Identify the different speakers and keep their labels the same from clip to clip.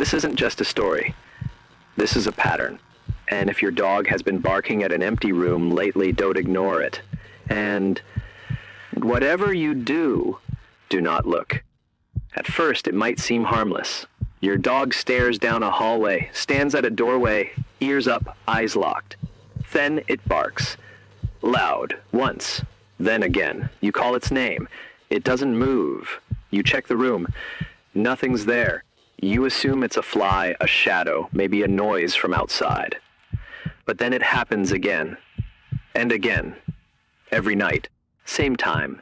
Speaker 1: This isn't just a story. This is a pattern. And if your dog has been barking at an empty room lately, don't ignore it. And whatever you do, do not look. At first, it might seem harmless. Your dog stares down a hallway, stands at a doorway, ears up, eyes locked. Then it barks. Loud, once, then again. You call its name. It doesn't move. You check the room. Nothing's there. You assume it's a fly, a shadow, maybe a noise from outside. But then it happens again. And again. Every night. Same time.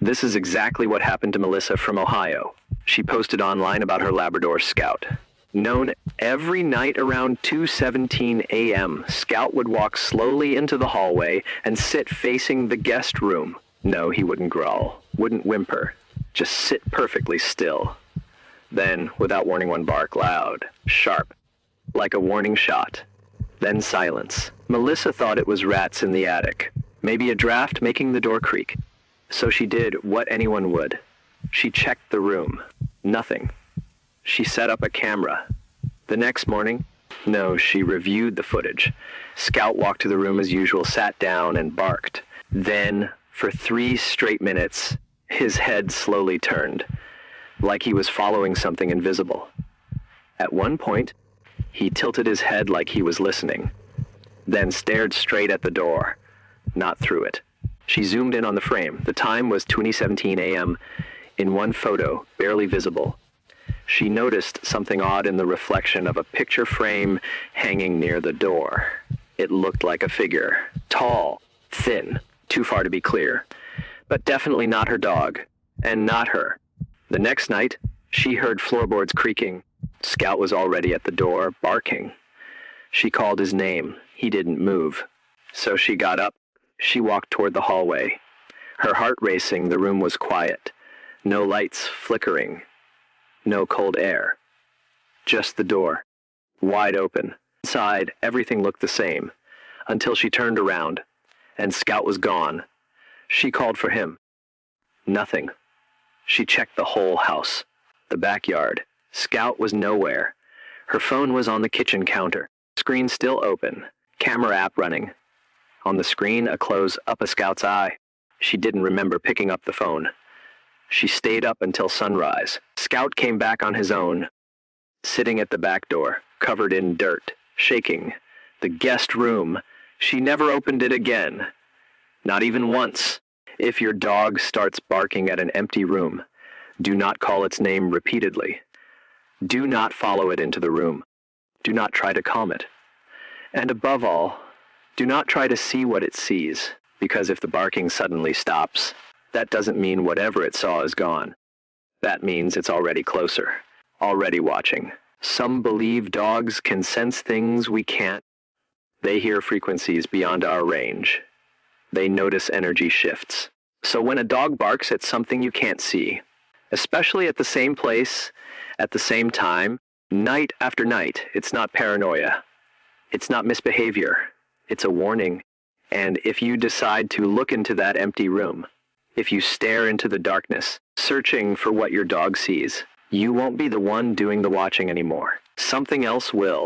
Speaker 1: This is exactly what happened to Melissa from Ohio. She posted online about her Labrador Scout. Known every night around 2:17 a.m., Scout would walk slowly into the hallway and sit facing the guest room. No, he wouldn't growl, wouldn't whimper, just sit perfectly still. Then, without warning, one bark, loud, sharp, like a warning shot. Then silence. Melissa thought it was rats in the attic, maybe a draft making the door creak. So she did what anyone would. She checked the room. Nothing. She set up a camera. The next morning, she reviewed the footage. Scout walked to the room as usual, sat down and barked. Then, for 3 straight minutes, his head slowly turned, like he was following something invisible. At one point, he tilted his head like he was listening, then stared straight at the door, not through it. She zoomed in on the frame. The time was 2:17 a.m. In one photo, barely visible. She noticed something odd in the reflection of a picture frame hanging near the door. It looked like a figure, tall, thin, too far to be clear, but definitely not her dog, and not her. The next night, she heard floorboards creaking. Scout was already at the door, barking. She called his name. He didn't move. So she got up. She walked toward the hallway. Her heart racing, the room was quiet. No lights flickering. No cold air. Just the door, wide open. Inside, everything looked the same, until she turned around, and Scout was gone. She called for him. Nothing. She checked the whole house, the backyard. Scout was nowhere. Her phone was on the kitchen counter, screen still open, camera app running. On the screen, a close-up of Scout's eye. She didn't remember picking up the phone. She stayed up until sunrise. Scout came back on his own, sitting at the back door, covered in dirt, shaking. The guest room. She never opened it again. Not even once. If your dog starts barking at an empty room, do not call its name repeatedly. Do not follow it into the room. Do not try to calm it. And above all, do not try to see what it sees, because if the barking suddenly stops, that doesn't mean whatever it saw is gone. That means it's already closer, already watching. Some believe dogs can sense things we can't. They hear frequencies beyond our range. They notice energy shifts. So when a dog barks at something you can't see, especially at the same place, at the same time, night after night, it's not paranoia. It's not misbehavior. It's a warning. And if you decide to look into that empty room, if you stare into the darkness, searching for what your dog sees, you won't be the one doing the watching anymore. Something else will.